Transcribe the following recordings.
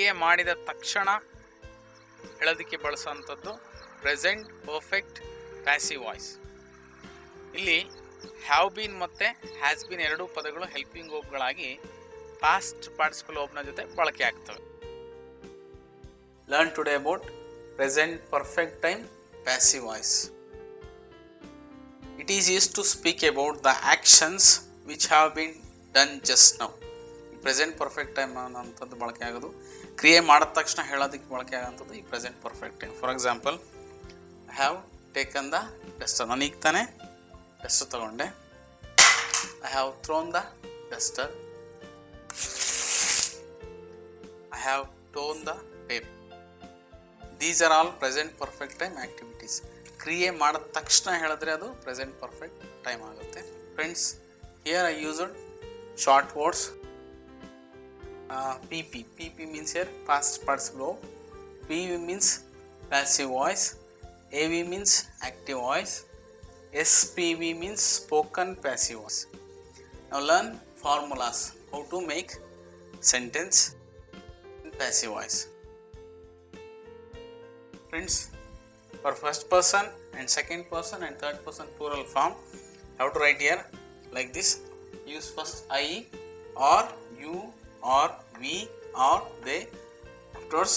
ಕ್ರಿಯೆ ಮಾಡಿದ ತಕ್ಷಣ ಹೇಳೋದಕ್ಕೆ ಬಳಸುವಂಥದ್ದು ಪ್ರೆಸೆಂಟ್ ಪರ್ಫೆಕ್ಟ್ ಪ್ಯಾಸಿವ್ ವಾಯ್ಸ್. ಇಲ್ಲಿ ಹ್ಯಾವ್ ಬೀನ್ ಮತ್ತು ಹ್ಯಾಸ್ ಬೀನ್ ಎರಡೂ ಪದಗಳು ಹೆಲ್ಪಿಂಗ್ ವರ್ಬ್ಗಳಾಗಿ ಪಾಸ್ಟ್ ಪಾರ್ಟಿಸಿಪಲ್ ವರ್ಬ್ನ ಜೊತೆ ಬಳಕೆ ಆಗ್ತವೆ. Learn today about present perfect time passive voice. It is used to speak about the actions which have been done just now. Present perfect time ಅನ್ನೋಂಥದ್ದು ಬಳಕೆ ಆಗೋದು ಕ್ರಿಯೆ ಮಾಡಿದ ತಕ್ಷಣ ಹೇಳೋದಕ್ಕೆ ಬಳಕೆ ಆಗೋಂಥದ್ದು ಈ present perfect time. For example, I have taken the Duster. ನಾನು ಈಗ ತಾನೇ ಡಸ್ಟರ್ ತಗೊಂಡೆ. I have throne the Duster. I have tone the tape. These are all present perfect time activities. ಕ್ರಿಯೆ ಮಾಡಿದ ತಕ್ಷಣ ಹೇಳಿದ್ರೆ ಅದು ಪ್ರೆಸೆಂಟ್ ಪರ್ಫೆಕ್ಟ್ ಟೈಮ್ ಆಗುತ್ತೆ. Friends, here I used short words. PP means here past participle verb. PV means passive voice. AV means active voice. SPV means spoken passive voice. Now learn formulas how to make sentence in passive voice. Friends, for first person and second person and third person plural form, how to write here like this. Use first I or you or we or they. Afterwards,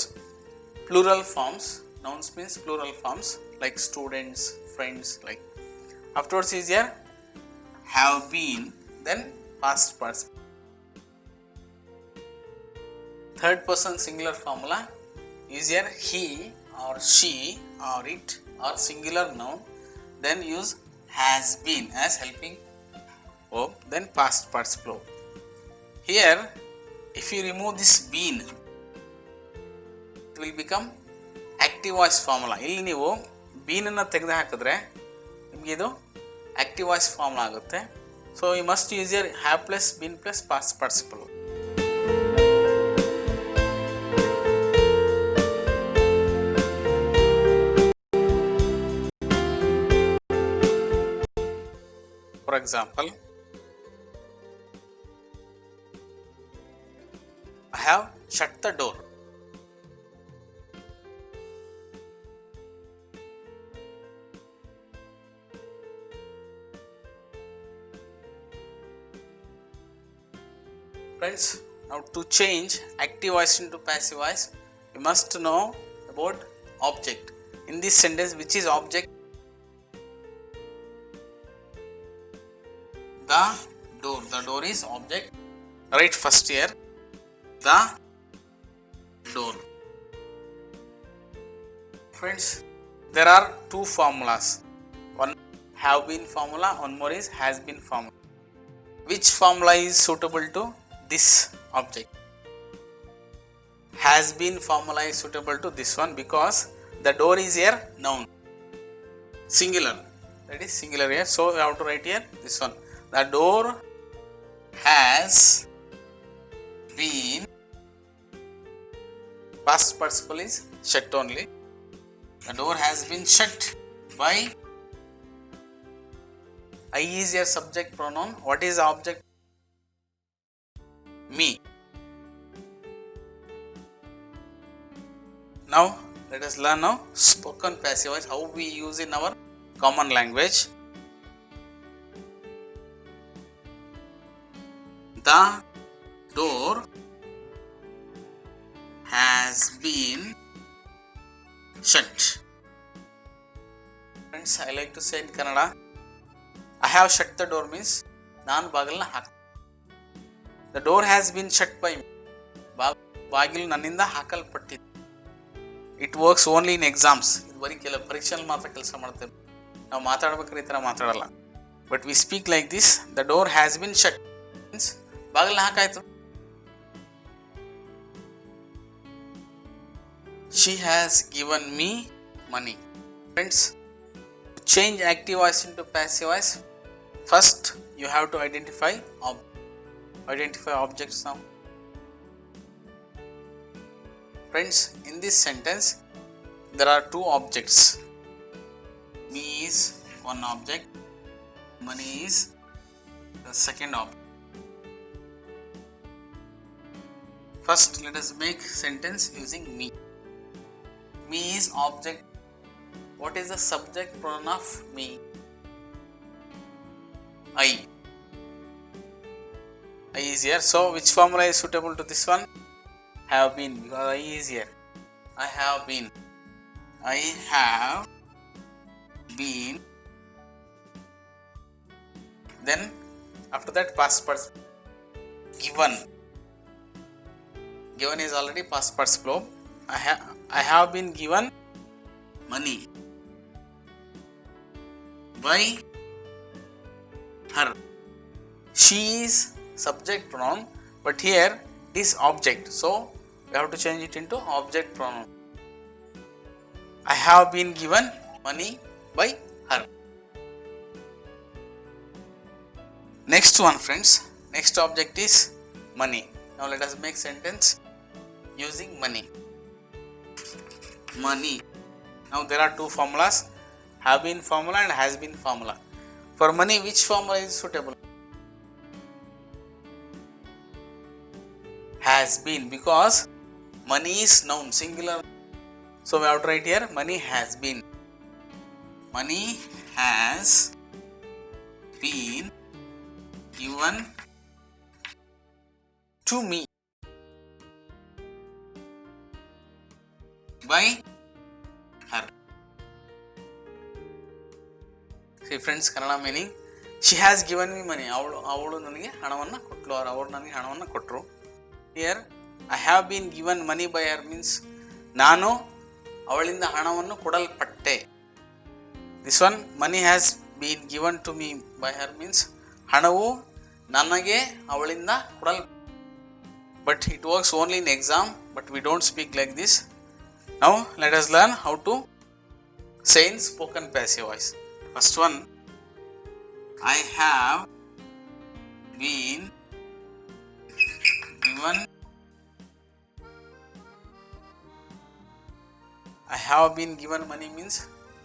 plural forms. Nouns means plural forms like students, friends, like. Afterwards is here have been, then past participle. Third person singular formula is here he or she or it or singular noun, then use has been as helping verb, then past participle verb. Here, if you remove this been, it will become active voice formula. ಇಲ್ಲಿ ನೀವು ಬೀನನ್ನು ತೆಗೆದು ಹಾಕಿದ್ರೆ ನಿಮಗೆ ಇದು active voice formula ಆಗುತ್ತೆ. So you must use your have plus been plus past participle. For example, I have shut the door. Friends, now to change active voice into passive voice, you must know about object. In this sentence, which is object? The door. The door is object. Write first here the door. Friends, there are two formulas. One have been formula, one more is has been formula. Which formula is suitable to this object? Has been formula is suitable to this one because the door is here noun, singular. That is singular here. So we have to write here this one. The door has been, past participle is shut only. The door has been shut by, I is your subject pronoun. What is the object? Me. Now let us learn now spoken passive voice, how we use in our common language. The door has been shut. Friends, I like to say in Kannada, I have shut the door means ನಾನು ಬಾಗಿಲನ್ನ ಹಾಕ್ತೀನಿ. The door has been shut by me. ಬಾಗಿಲು ನನ್ನಿಂದ ಹಾಕಲ್ಪಟ್ಟಿದೆ. It works only in exams. ಇದು ಬರೀ ಕೆಲವು ಪರೀಕ್ಷೆಯಲ್ಲಿ ಮಾತ್ರ ಕೆಲಸ ಮಾಡ್ತೇವೆ. ನಾವು ಮಾತಾಡ್ಬೇಕಾದ್ರೆ ಈ ಥರ ಮಾತಾಡಲ್ಲ. But we speak like this. The door has been shut means ಬಾಗಿಲನ್ನ ಹಾಕಾಯ್ತು. She has given me money. Friends, to change active voice into passive voice, first you have to identify objects now. Friends, in this sentence there are two objects. Me is one object, money is the second object. First, let us make sentence using me. Me is object. What is the subject pronoun of me? I. I is here. So, which formula is suitable to this one? Have been, because I is here. I have been. I have been. Then, after that, past participle. Given. Given is already past participle. I have been given money by her. She is subject pronoun, but here it is object. So, we have to change it into object pronoun. I have been given money by her. Next one, friends. Next object is money. Now let us make sentence using money. Money. Now there are two formulas, have been formula and has been formula. For money, which formula is suitable? Has been, because money is noun, singular. So we have to write here money has been. Money has been given to me by her. See friends, Kannada meaning, she has given me money. ಅವಳು ನನಗೆ ಹಣವನ್ನು ಕೊಟ್ಟಳು, ಅವರು ನನಗೆ ಹಣವನ್ನು ಕೊಟ್ಟರು. Here I have been given money by her means ನಾನು ಅವಳಿಂದ ಹಣವನ್ನು ಕೊಡಲ್ಪಟ್ಟೆ. This one, money has been given to me by her means ಹಣವು ನನಗೆ ಅವಳಿಂದ but it works only in exam, but we don't speak like this. Now let us learn how to say in spoken passive voice. First one, I have been given. I have been given money means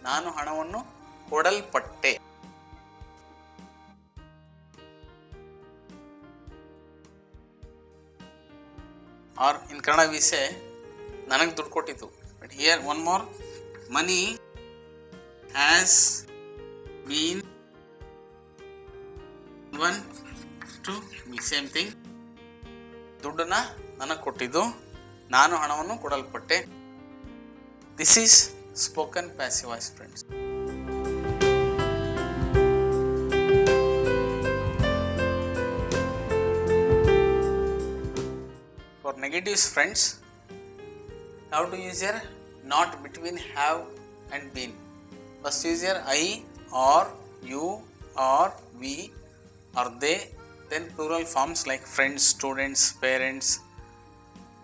ನಾನು ಹಣವನ್ನು ಕೊಡಲ್ಪಟ್ಟೆ. Or in Kannada we say ನನಗೆ ದುಡ್ಡು ಕೊಟ್ಟಿತು. But here one more, money has been given to me. Same thing. ದುಡ್ಡನ್ನ ನನಗೆ ಕೊಟ್ಟಿದ್ದು, ನಾನು ಹಣವನ್ನು ಕೊಡಲ್ಪಟ್ಟೆ. This is spoken passive voice, friends. For negatives, friends, how to use here not between have and been. First use here I or you or we or they, then plural forms like friends, students, parents.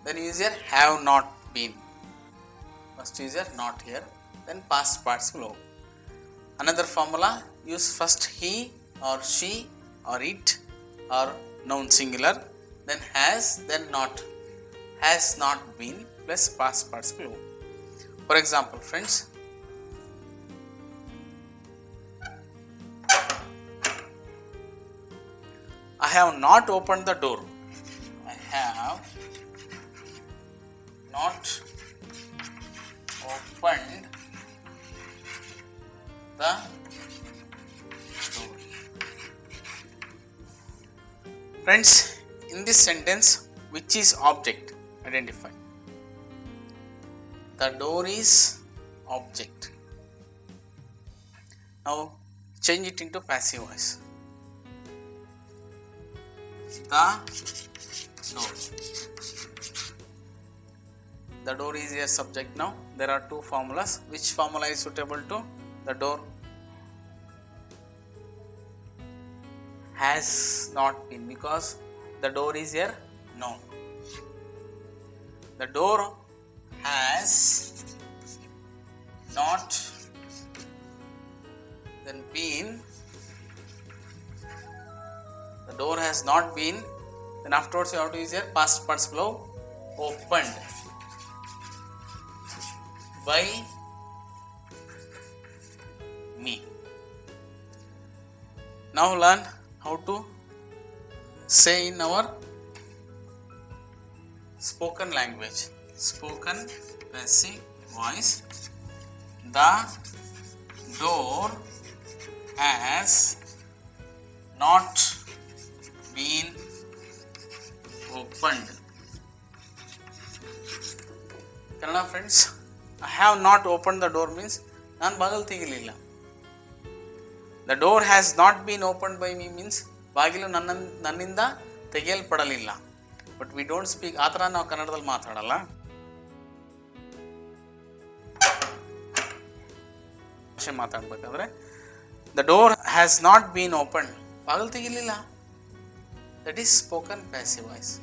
Then use here have not been. First use here not here, then past participle. Another formula, use first he or she or it or noun singular, then has, then not. Has not been plus past participle. For example, friends, I have not opened the door. I have not opened the door. Friends, in this sentence, which is object? Identify. The door is object. Now change it into passive voice. The door. The door is a subject now. There are two formulas. Which formula is suitable to the door? Has not been, because the door is here noun. The door has not then been. The door has not been. Then afterwards you have to use here past participle opened by me. Now learn how to say in our spoken language, spoken passive voice. The door has not been opened. Kannada friends, I have not opened the door means ನಾನು ಬಾಗಿಲು ತೆಗಿಲಿಲ್ಲ. The door has not been opened by me means ಬಾಗಿಲು ನನ್ನಿಂದ ತೆಗೆಯಲ್ಪಡಲಿಲ್ಲ. But we don't speak, ಆ ಥರ ನಾವು ಕನ್ನಡದಲ್ಲಿ ಮಾತಾಡಲ್ಲ. ಭಾಷೆ ಮಾತಾಡ್ಬೇಕಾದ್ರೆ the door has not been open, ಬಾಗಿಲು ತೆಗಿಲಿಲ್ಲ. That is spoken passive voice.